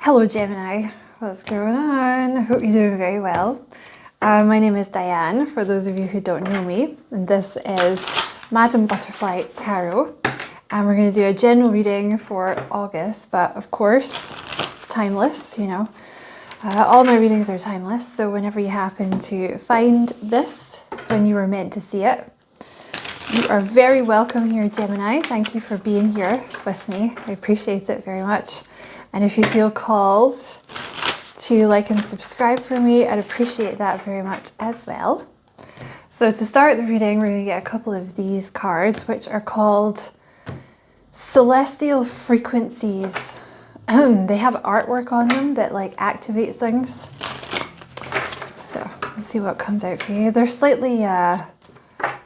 Hello Gemini, what's going on? I hope you're doing very well. My name is Diane, for those of you who don't know me, and this is Madam Butterfly Tarot. And we're going to do a general reading for August, but of course it's timeless, you know. All my readings are timeless, so whenever you happen to find this, it's when you were meant to see it. You are very welcome here, Gemini. Thank you for being here with me. I appreciate it very much. And if you feel called to like and subscribe for me, I'd appreciate that very much as well. So to start the reading, we're going to get a couple of these cards, which are called Celestial Frequencies. They have artwork on them that like activates things. So let's see what comes out for you. They're slightly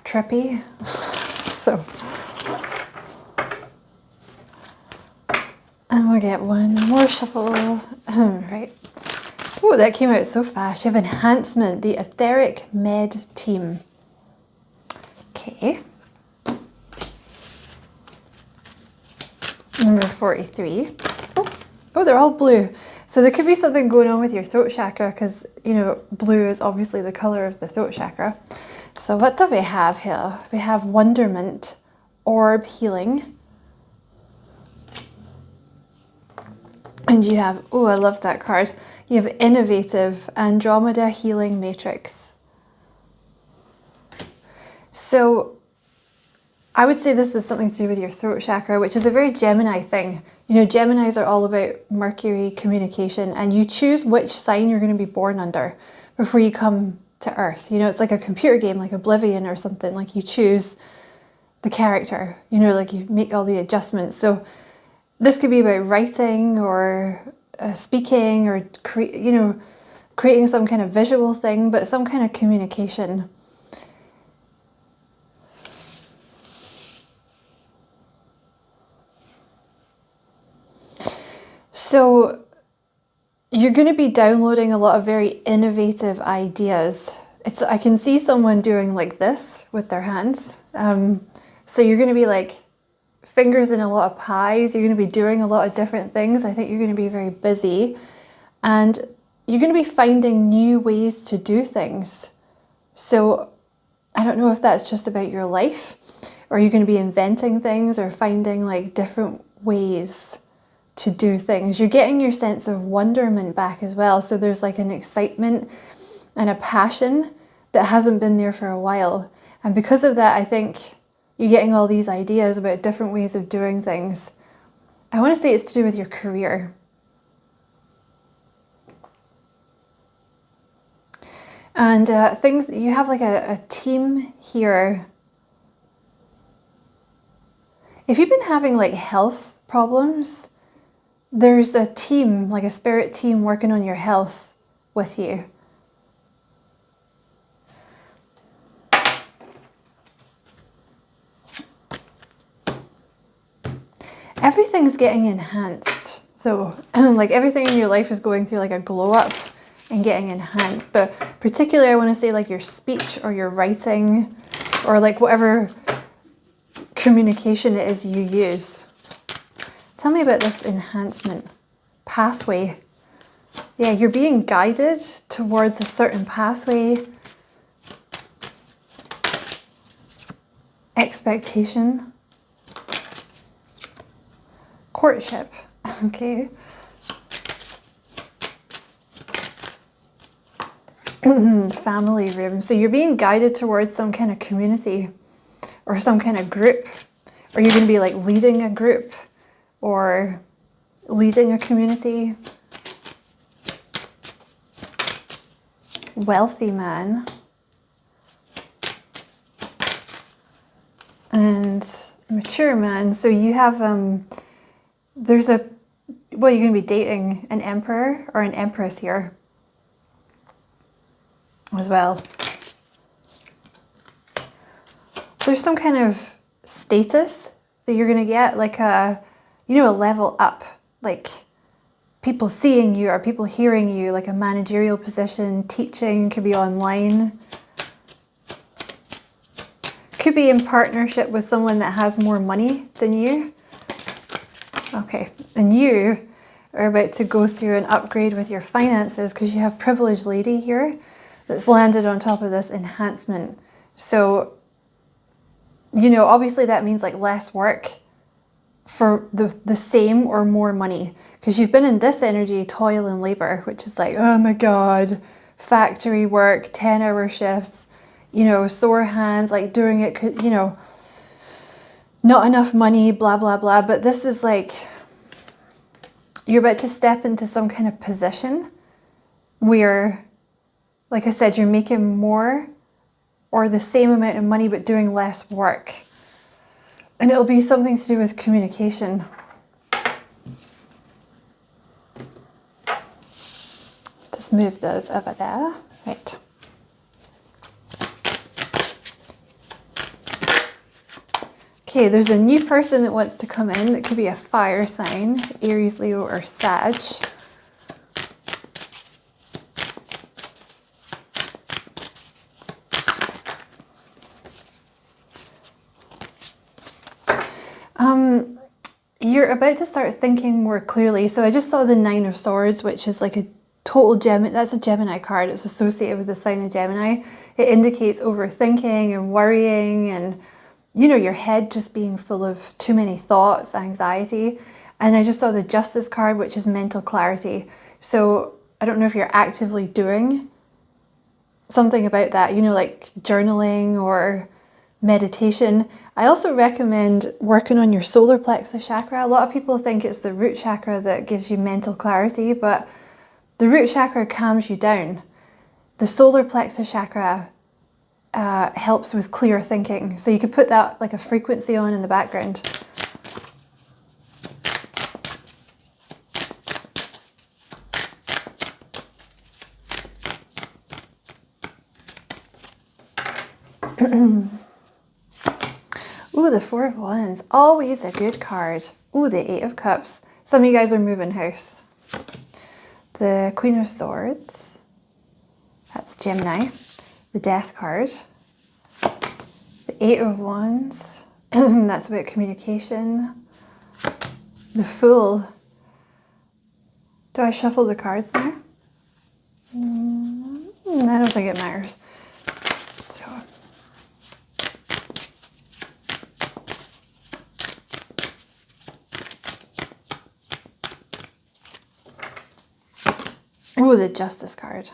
trippy. So, and we'll get one more shuffle. Right. Oh, that came out so fast. You have Enhancement, the Etheric Med Team. Okay. Number 43. Oh, they're all blue. So there could be something going on with your throat chakra because, you know, blue is obviously the color of the throat chakra. So what do we have here? We have Wonderment, Orb Healing. And you have, oh, I love that card. You have Innovative, Andromeda Healing Matrix. So I would say this is something to do with your throat chakra, which is a very Gemini thing. You know, Geminis are all about Mercury communication, and you choose which sign you're going to be born under before you come to Earth. You know, it's like a computer game, like Oblivion or something. Like you choose the character, you know, like you make all the adjustments. So this could be about writing or speaking or, creating some kind of visual thing, but some kind of communication. So you're going to be downloading a lot of very innovative ideas. I can see someone doing like this with their hands. So you're going to be like fingers in a lot of pies. You're going to be doing a lot of different things. I think you're going to be very busy, and you're going to be finding new ways to do things. So I don't know if that's just about your life, or you're going to be inventing things or finding like different ways to do things. You're getting your sense of wonderment back as well. So there's like an excitement and a passion that hasn't been there for a while. And because of that, I think you're getting all these ideas about different ways of doing things. I want to say it's to do with your career. And things, you have like a team here. If you've been having like health problems, there's a team, like a spirit team working on your health with you. Everything's getting enhanced though. Like everything in your life is going through like a glow up and getting enhanced. But particularly I want to say like your speech or your writing or like whatever communication it is you use. Tell me about this enhancement pathway. Yeah, you're being guided towards a certain pathway. Expectation. Courtship. Okay. Family room. So you're being guided towards some kind of community or some kind of group, or you're going to be like leading a group or leading a community. Wealthy man. And mature man. So you have, you're going to be dating an emperor or an empress here as well. There's some kind of status that you're going to get, like a level up, like people seeing you or people hearing you, like a managerial position, teaching, could be online. Could be in partnership with someone that has more money than you. Okay, and you are about to go through an upgrade with your finances, because you have privileged lady here that's landed on top of this enhancement. So, you know, obviously that means like less work for the same or more money, because you've been in this energy, toil and labor, which is like, oh my God, factory work, 10-hour shifts, you know, sore hands, like doing it, you know, not enough money, blah, blah, blah. But this is like, you're about to step into some kind of position where, like I said, you're making more or the same amount of money, but doing less work. And it'll be something to do with communication. Just move those over there. Right. Okay, there's a new person that wants to come in. That could be a fire sign, Aries, Leo, or Sag. You're about to start thinking more clearly. So I just saw the 9 of Swords, which is like a total Gemini. That's a Gemini card. It's associated with the sign of Gemini. It indicates overthinking and worrying and, you know, your head just being full of too many thoughts, anxiety. And I just saw the Justice card, which is mental clarity. So I don't know if you're actively doing something about that, you know, like journaling or meditation. I also recommend working on your solar plexus chakra. A lot of people think it's the root chakra that gives you mental clarity, but the root chakra calms you down. The solar plexus chakra helps with clear thinking. So you could put that like a frequency on in the background. Ooh, the 4 of Wands, always a good card. Ooh, the 8 of Cups. Some of you guys are moving house. The Queen of Swords, that's Gemini. The Death card. The 8 of Wands, that's about communication. The Fool. Do I shuffle the cards there? I don't think it matters. So. Oh, the Justice card.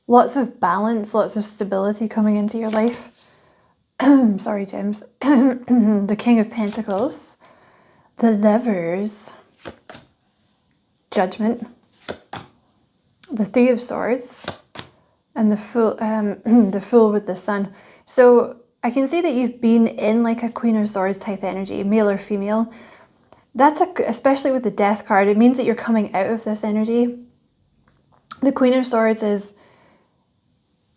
Lots of balance, lots of stability coming into your life. Sorry, James. The King of Pentacles. The Lovers. Judgment. The 3 of Swords. And the Fool, the Fool with the Sun. So I can see that you've been in like a Queen of Swords type energy, male or female. That's especially with the Death card, it means that you're coming out of this energy. The Queen of Swords is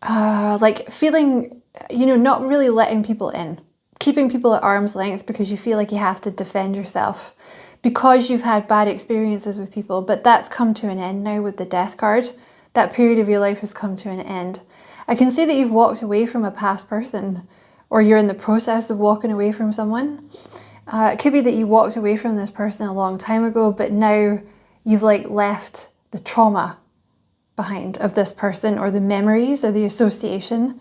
like feeling, you know, not really letting people in, keeping people at arm's length because you feel like you have to defend yourself because you've had bad experiences with people. But that's come to an end now with the Death card. That period of your life has come to an end. I can see that you've walked away from a past person, or you're in the process of walking away from someone. It could be that you walked away from this person a long time ago, but now you've like left the trauma behind of this person, or the memories or the association.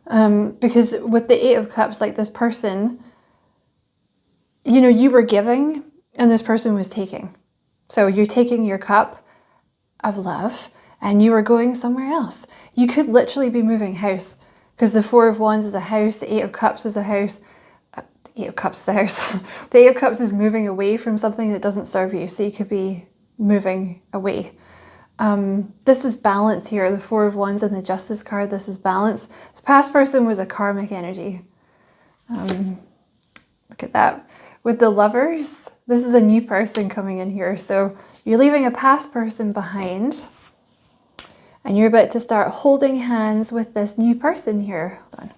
Because with the 8 of Cups, like this person, you know, you were giving and this person was taking. So you're taking your cup of love and you are going somewhere else. You could literally be moving house, because the 4 of Wands is a house, the 8 of Cups is a house. The 8 of Cups is the house. The 8 of Cups is moving away from something that doesn't serve you. So you could be moving away. This is balance here. The 4 of Wands and the Justice card. This is balance. This past person was a karmic energy. Look at that. With the Lovers, this is a new person coming in here. So you're leaving a past person behind. And you're about to start holding hands with this new person here. Hold on.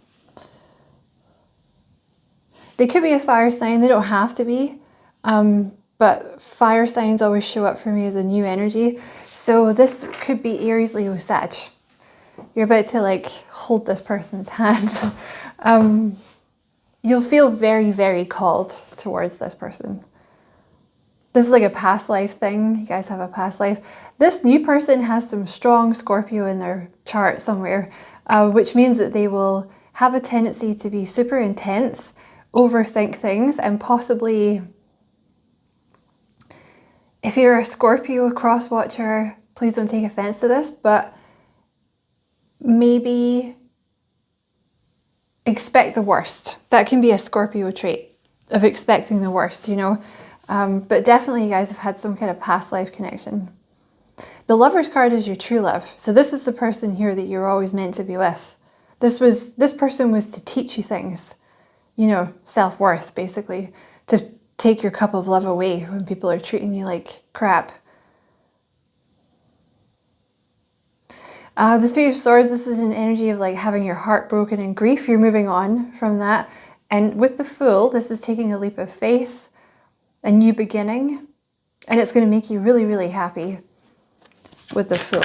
They could be a fire sign. They don't have to be. But fire signs always show up for me as a new energy. So this could be Aries, Leo, Sag. You're about to like hold this person's hand. You'll feel very, very called towards this person. This is like a past life thing. You guys have a past life. This new person has some strong Scorpio in their chart somewhere, which means that they will have a tendency to be super intense, overthink things, and possibly, if you're a Scorpio cross watcher, please don't take offense to this, but maybe expect the worst. That can be a Scorpio trait of expecting the worst, you know. But definitely you guys have had some kind of past life connection. The Lover's card is your true love. So this is the person here that you're always meant to be with. This person was to teach you things, you know, self-worth, basically, to take your cup of love away when people are treating you like crap. The Three of Swords, this is an energy of like having your heart broken and grief. You're moving on from that. And with the Fool, this is taking a leap of faith, a new beginning, and it's going to make you really, really happy with the Fool.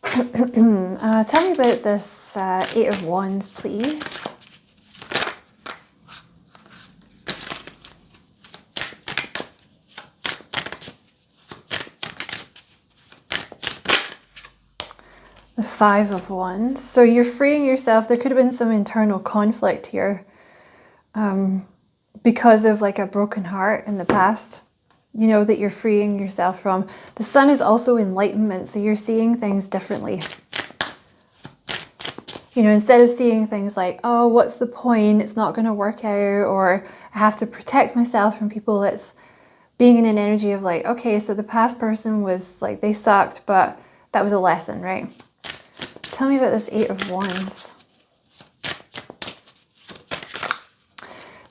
Tell me about this Eight of Wands, please. The Five of Wands. So you're freeing yourself. There could have been some internal conflict here because of like a broken heart in the past, you know, that you're freeing yourself from. The Sun is also enlightenment, so you're seeing things differently. You know, instead of seeing things like, oh, what's the point? It's not going to work out, or I have to protect myself from people. It's being in an energy of like, okay, so the past person was like, they sucked, but that was a lesson, right? Tell me about this Eight of Wands.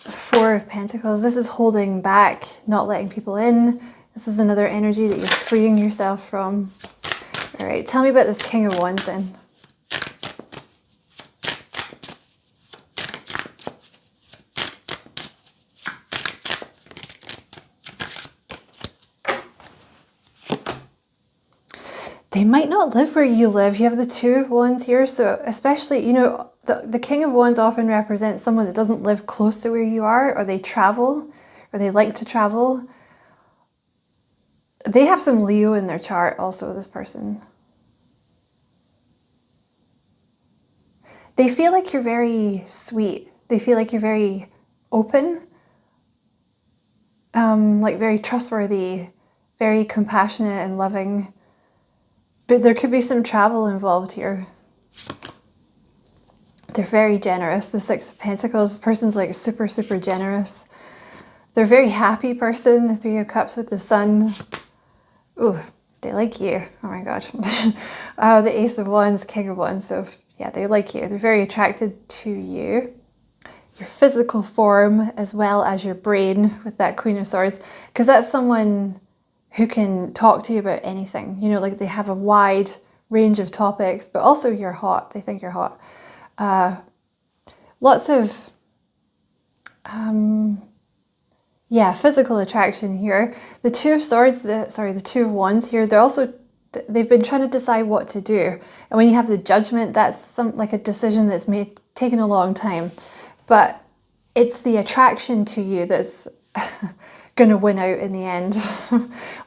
The Four of Pentacles. This is holding back, not letting people in. This is another energy that you're freeing yourself from. All right, tell me about this King of Wands then. They might not live where you live. You have the Two of Wands here. So especially, you know, the King of Wands often represents someone that doesn't live close to where you are, or they travel, or they like to travel. They have some Leo in their chart also, this person. They feel like you're very sweet. They feel like you're very open, like very trustworthy, very compassionate and loving. But there could be some travel involved here. They're very generous. The Six of Pentacles, this person's like super, super generous. They're a very happy person. The Three of Cups with the Sun. Ooh, they like you. Oh my God. The Ace of Wands, King of Wands. So yeah, they like you. They're very attracted to you. Your physical form as well as your brain with that Queen of Swords. Because that's someone who can talk to you about anything. You know, like they have a wide range of topics, but also you're hot. They think you're hot. Lots of, physical attraction here. The Two of Swords, the Two of Wands here, they've been trying to decide what to do. And when you have the Judgment, that's like a decision that's taken a long time. But it's the attraction to you that's going to win out in the end.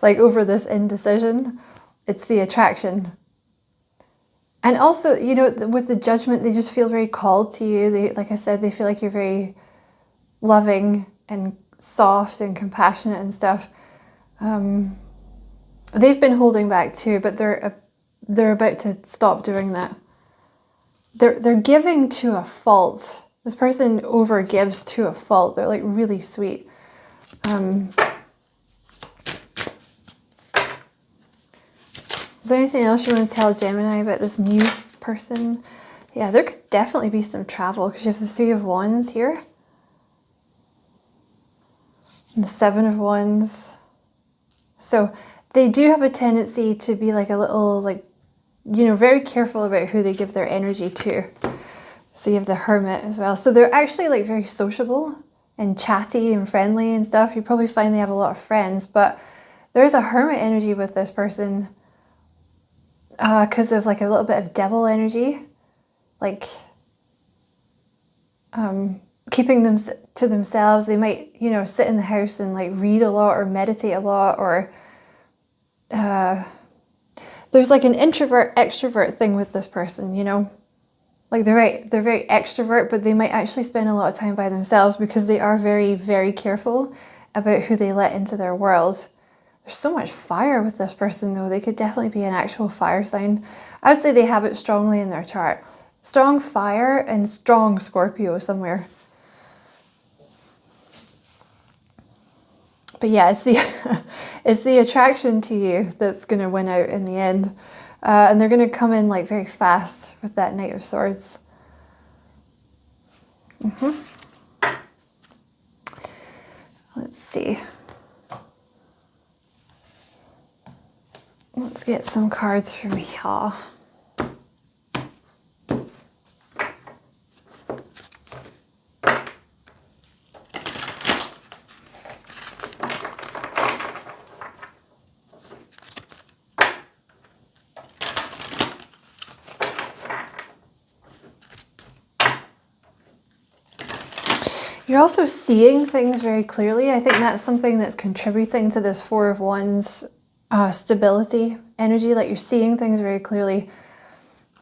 Like over this indecision, it's the attraction. And also, you know, with the Judgment, they just feel very called to you. They, like I said, they feel like you're very loving and soft and compassionate and stuff. They've been holding back too, but they're about to stop doing that. They're giving to a fault. This person over gives to a fault. They're like really sweet. Is there anything else you want to tell Gemini about this new person? Yeah, there could definitely be some travel because you have the Three of Wands here. And the Seven of Wands. So they do have a tendency to be like a little, like, you know, very careful about who they give their energy to. So you have the Hermit as well. So they're actually like very sociable and chatty and friendly and stuff. You probably find they have a lot of friends, but there's a Hermit energy with this person because of like a little bit of devil energy. Like, keeping them to themselves. They might, you know, sit in the house and like read a lot or meditate a lot, or there's like an introvert extrovert thing with this person, you know, like they're very extrovert, but they might actually spend a lot of time by themselves because they are very, very careful about who they let into their world. There's so much fire with this person though. They could definitely be an actual fire sign. I would say they have it strongly in their chart. Strong fire and strong Scorpio somewhere. But yeah, it's the it's the attraction to you that's going to win out in the end. And they're going to come in like very fast with that Knight of Swords. Let's see. Let's get some cards from here. You're also seeing things very clearly. I think that's something that's contributing to this Four of Wands stability energy. Like you're seeing things very clearly.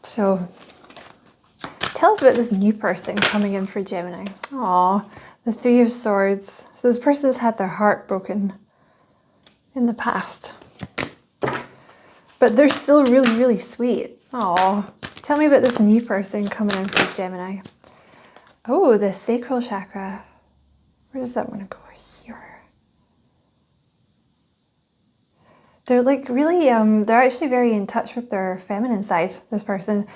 So tell us about this new person coming in for Gemini. Aw, the Three of Swords. So this person's had their heart broken in the past. But they're still really, really sweet. Aw, tell me about this new person coming in for Gemini. Oh, the sacral chakra. Where does that want to go? Here. They're like really, they're actually very in touch with their feminine side, this person.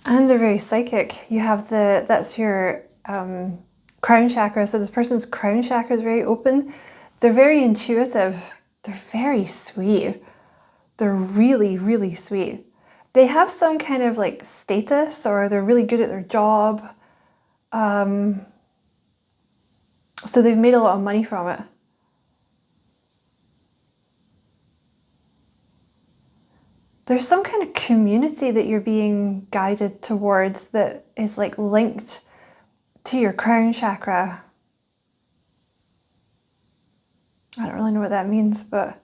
And they're very psychic. You have that's your crown chakra. So this person's crown chakra is very open. They're very intuitive. They're very sweet. They're really, really sweet. They have some kind of like status, or they're really good at their job. So they've made a lot of money from it. There's some kind of community that you're being guided towards that is like linked to your crown chakra. I don't really know what that means, but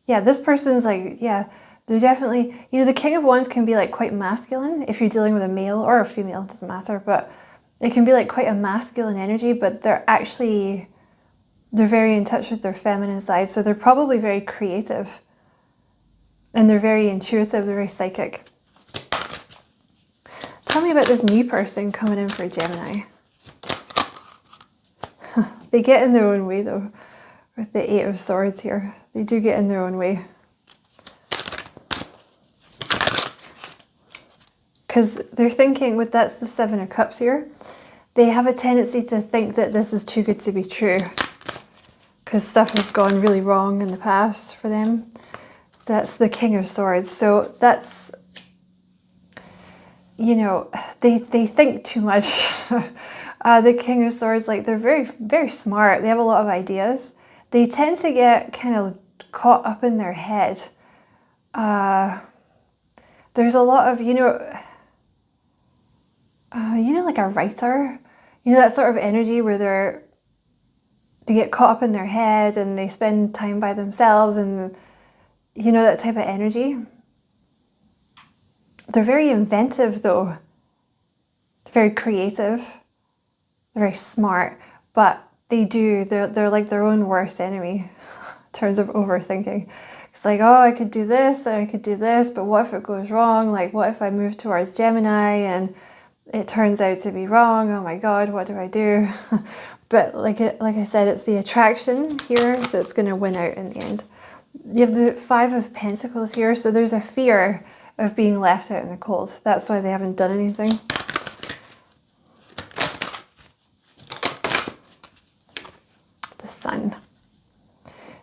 yeah, this person's like, yeah, they're definitely, you know, the King of Wands can be like quite masculine if you're dealing with a male or a female, it doesn't matter, but it can be like quite a masculine energy, but they're very in touch with their feminine side. So they're probably very creative and they're very intuitive, they're very psychic. Tell me about this new person coming in for Gemini. They get in their own way though, with the Eight of Swords here. They do get in their own way. Because they're thinking, that's the Seven of Cups here, they have a tendency to think that this is too good to be true. Because stuff has gone really wrong in the past for them. That's the King of Swords. So that's, you know, they think too much. The King of Swords, like they're very, very smart. They have a lot of ideas. They tend to get kind of caught up in their head. There's a lot of, you know, like a writer, you know, that sort of energy where they get caught up in their head and they spend time by themselves, and you know, that type of energy. They're very inventive though. They're very creative. They're very smart, but they're like their own worst enemy in terms of overthinking. It's like, oh, I could do this and I could do this, but what if it goes wrong? Like, what if I move towards Gemini and it turns out to be wrong? Oh my God, what do I do? But like I said, it's the attraction here that's going to win out in the end. You have the Five of Pentacles here, so there's a fear of being left out in the cold. That's why they haven't done anything. The Sun.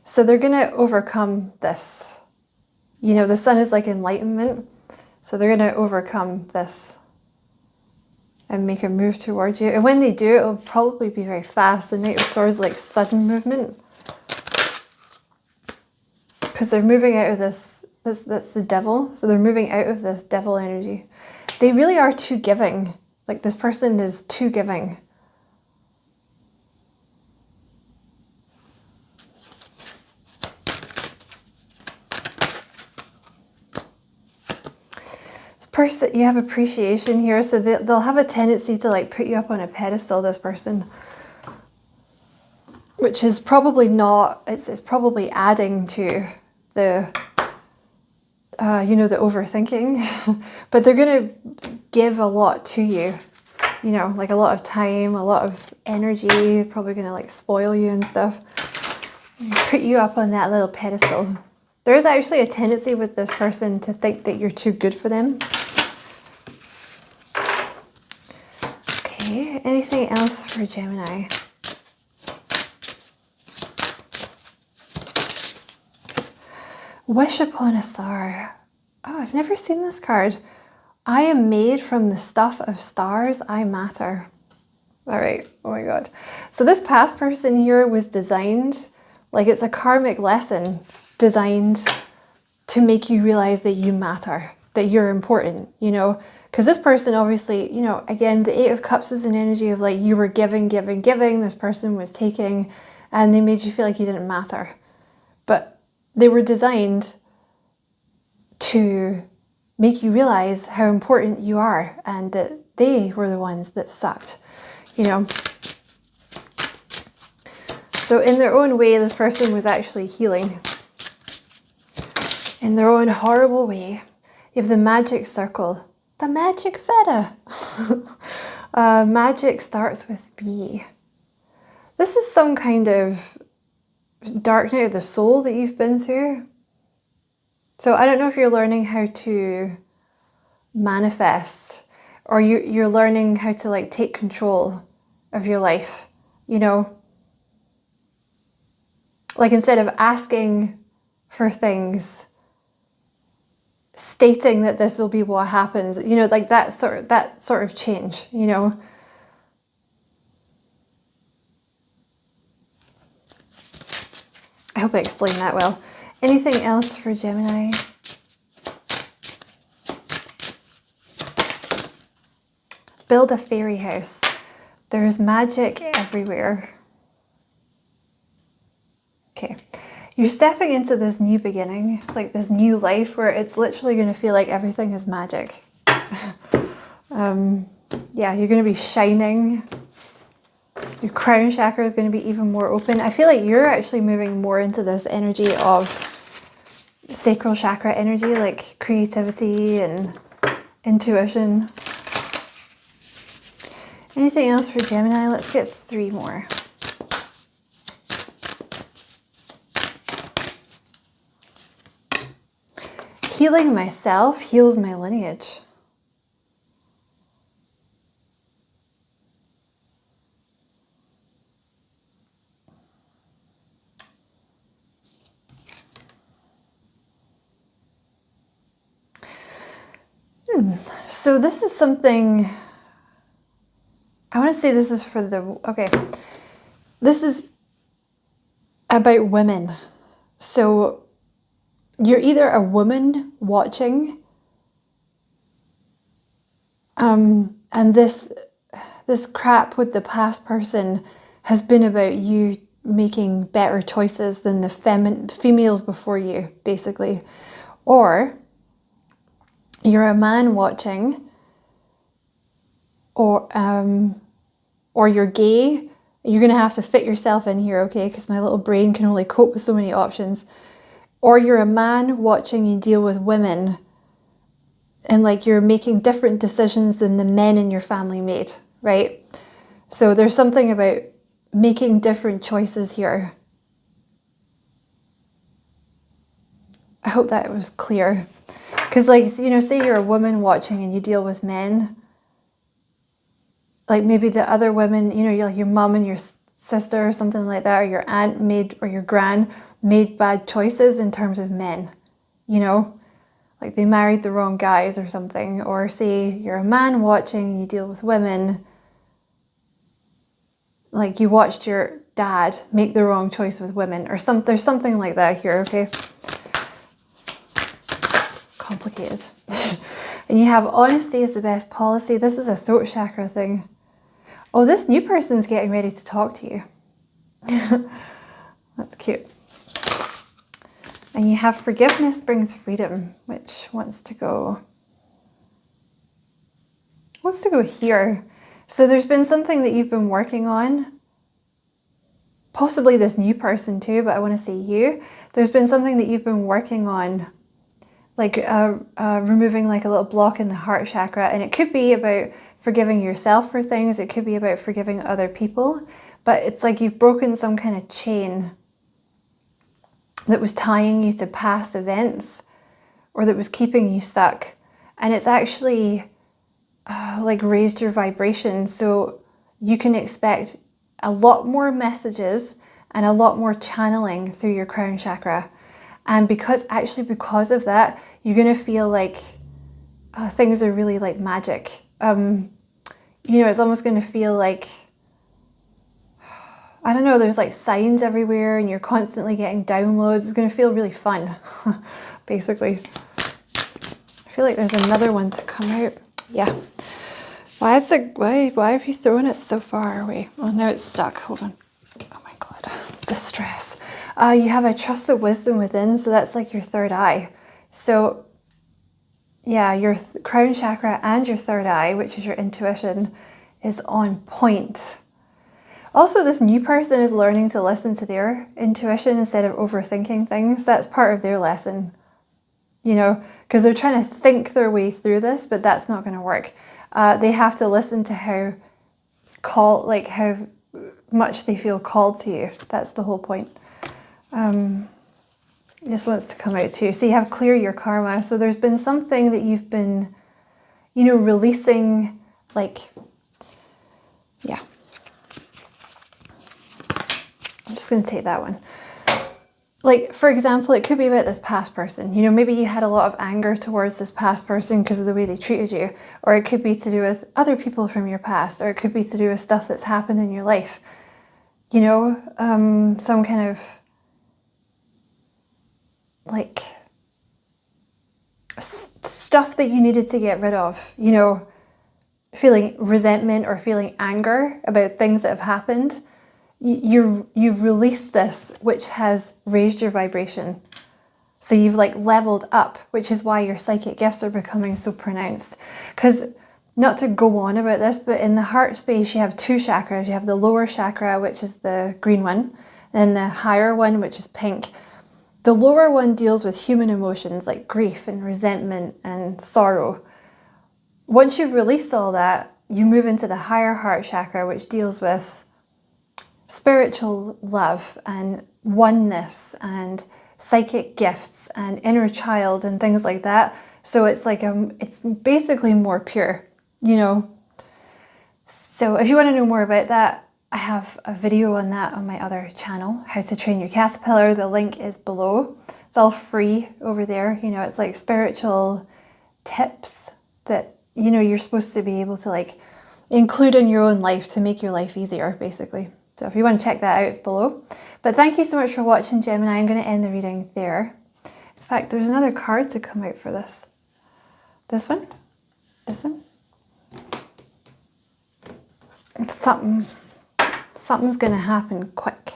So they're going to overcome this. You know, the Sun is like enlightenment. So they're going to overcome this and make a move towards you. And when they do, it'll probably be very fast. The Knight of Swords, like sudden movement. because they're moving out of this, that's the devil. So they're moving out of this devil energy. They really are too giving. Like this person is too giving. Person, you have appreciation here, so they'll have a tendency to like put you up on a pedestal, this person, which is probably not, it's probably adding to the you know, the overthinking. But they're going to give a lot to you, you know, like a lot of time, a lot of energy, probably going to like spoil you and stuff, put you up on that little pedestal. There is actually a tendency with this person to think that you're too good for them. Okay, anything else for Gemini? Wish upon a star. Oh, I've never seen this card. I am made from the stuff of stars, I matter. All right, oh my God. So this past person here was designed, like it's a karmic lesson designed to make you realize that you matter, that you're important, you know, because this person obviously, you know, again, the Eight of Cups is an energy of like you were giving, giving, giving. This person was taking, and they made you feel like you didn't matter. But they were designed to make you realize how important you are and that they were the ones that sucked, you know. So in their own way, this person was actually healing. In their own horrible way. You have the magic circle, the magic feather. Magic starts with B. This is some kind of dark night of the soul that you've been through. So I don't know if you're learning how to manifest, or you're learning how to like take control of your life, you know. Like instead of asking for things, stating that this will be what happens, you know, like that sort of change, you know. I hope I explained that well. Anything else for Gemini? Build a fairy house. There's magic everywhere. Okay. You're stepping into this new beginning, like this new life where it's literally going to feel like everything is magic. Yeah, you're going to be shining. Your crown chakra is going to be even more open. I feel like you're actually moving more into this energy of sacral chakra energy, like creativity and intuition. Anything else for Gemini? Let's get 3 more. Healing myself heals my lineage. So this is something, I want to say this is for the, okay, this is about women. So you're either a woman watching, and this crap with the past person has been about you making better choices than the females before you, basically. Or you're a man watching, or you're gay. You're going to have to fit yourself in here, okay? Because my little brain can only cope with so many options. Or you're a man watching you deal with women, and like you're making different decisions than the men in your family made, right? So there's something about making different choices here. I hope that was clear. Because like, you know, say you're a woman watching and you deal with men. Like maybe the other women, you know, you're like your mum and your sister or something like that, or your aunt made, or your gran made bad choices in terms of men, you know, like they married the wrong guys or something. Or say you're a man watching and you deal with women, like you watched your dad make the wrong choice with women, or there's something like that here, okay? complicated. And you have honesty is the best policy. This is a throat chakra thing. Oh, this new person's getting ready to talk to you. That's cute. And you have forgiveness brings freedom, which wants to go here. So there's been something that you've been working on, possibly this new person too, but I want to say you. There's been something that you've been working on, like removing like a little block in the heart chakra. And it could be about forgiving yourself for things. It could be about forgiving other people. But it's like you've broken some kind of chain that was tying you to past events or that was keeping you stuck. And it's actually like raised your vibration. So you can expect a lot more messages and a lot more channeling through your crown chakra. And because of that, you're going to feel like things are really like magic. You know, it's almost going to feel like, I don't know, there's like signs everywhere and you're constantly getting downloads. It's going to feel really fun, basically. I feel like there's another one to come out. Yeah. Why have you thrown it so far away? Oh, now it's stuck. Hold on. Oh my God. The stress. You have a trust the wisdom within. So that's like your third eye. So yeah, your crown chakra and your third eye, which is your intuition, is on point. Also, this new person is learning to listen to their intuition instead of overthinking things. That's part of their lesson, you know, because they're trying to think their way through this, but that's not going to work. They have to listen to how much they feel called to you. That's the whole point. This wants to come out too. So you have clear your karma. So there's been something that you've been, you know, releasing, like, yeah. I'm just going to take that one. Like, for example, it could be about this past person. You know, maybe you had a lot of anger towards this past person because of the way they treated you. Or it could be to do with other people from your past. Or it could be to do with stuff that's happened in your life. You know, some kind of, like, stuff that you needed to get rid of. You know, feeling resentment or feeling anger about things that have happened. You've released this, which has raised your vibration. So you've like leveled up, which is why your psychic gifts are becoming so pronounced. Because, not to go on about this, but in the heart space, you have two chakras. You have the lower chakra, which is the green one, and the higher one, which is pink. The lower one deals with human emotions like grief and resentment and sorrow. Once you've released all that, you move into the higher heart chakra, which deals with spiritual love and oneness and psychic gifts and inner child and things like that. So it's like it's basically more pure, you know. So if you want to know more about that, I have a video on that on my other channel, How to Train Your Caterpillar. The link is below. It's all free over there. You know, it's like spiritual tips that, you know, you're supposed to be able to like include in your own life to make your life easier, basically. So if you want to check that out, it's below. But thank you so much for watching, Gemini. I'm going to end the reading there. In fact, there's another card to come out for this. This one. This one. Something's going to happen quick.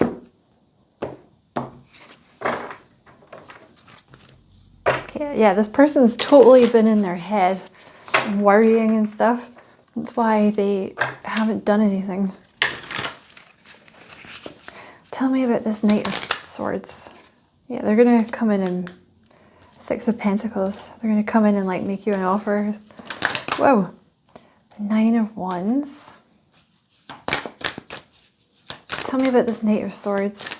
Okay, yeah, this person's totally been in their head and worrying and stuff. That's why they haven't done anything. Tell me about this Knight of Swords. Yeah, they're going to come in and Six of Pentacles. They're going to come in and like make you an offer. Whoa. The Nine of Wands. Tell me about this Knight of Swords.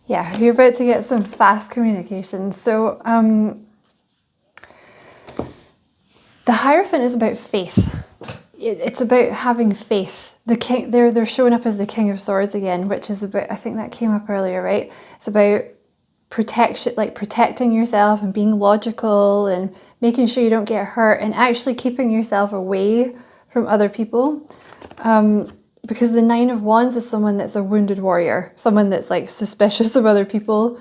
Yeah, you're about to get some fast communication. So the Hierophant is about faith. it's about having faith. The king, they're showing up as the King of Swords again, which is about, I think that came up earlier, right? It's about protection, like protecting yourself and being logical and making sure you don't get hurt and actually keeping yourself away from other people. Because the Nine of Wands is someone that's a wounded warrior, someone that's like suspicious of other people.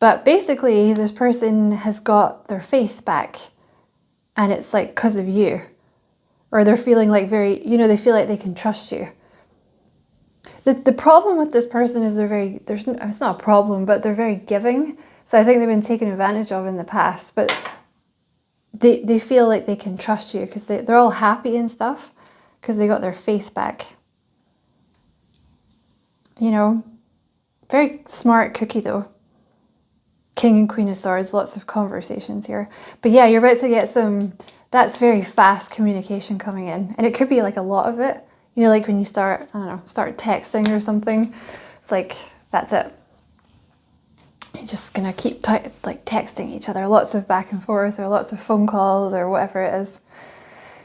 But basically, this person has got their faith back, and it's like because of you. Or they're feeling like very, you know, they feel like they can trust you. The problem with this person is it's not a problem, but they're very giving. So I think they've been taken advantage of in the past, but they feel like they can trust you because they're all happy and stuff because they got their faith back. You know, very smart cookie though. King and Queen of Swords, lots of conversations here. But yeah, you're about to get that's very fast communication coming in. And it could be like a lot of it. You know, like when you start texting or something, it's like, that's it. You're just going to keep texting each other, lots of back and forth or lots of phone calls or whatever it is.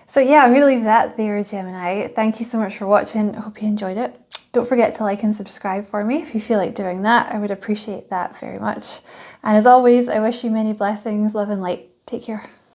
So yeah, I'm going to leave that there, Gemini. Thank you so much for watching. I hope you enjoyed it. Don't forget to like and subscribe for me if you feel like doing that. I would appreciate that very much. And as always, I wish you many blessings, love and light. Take care.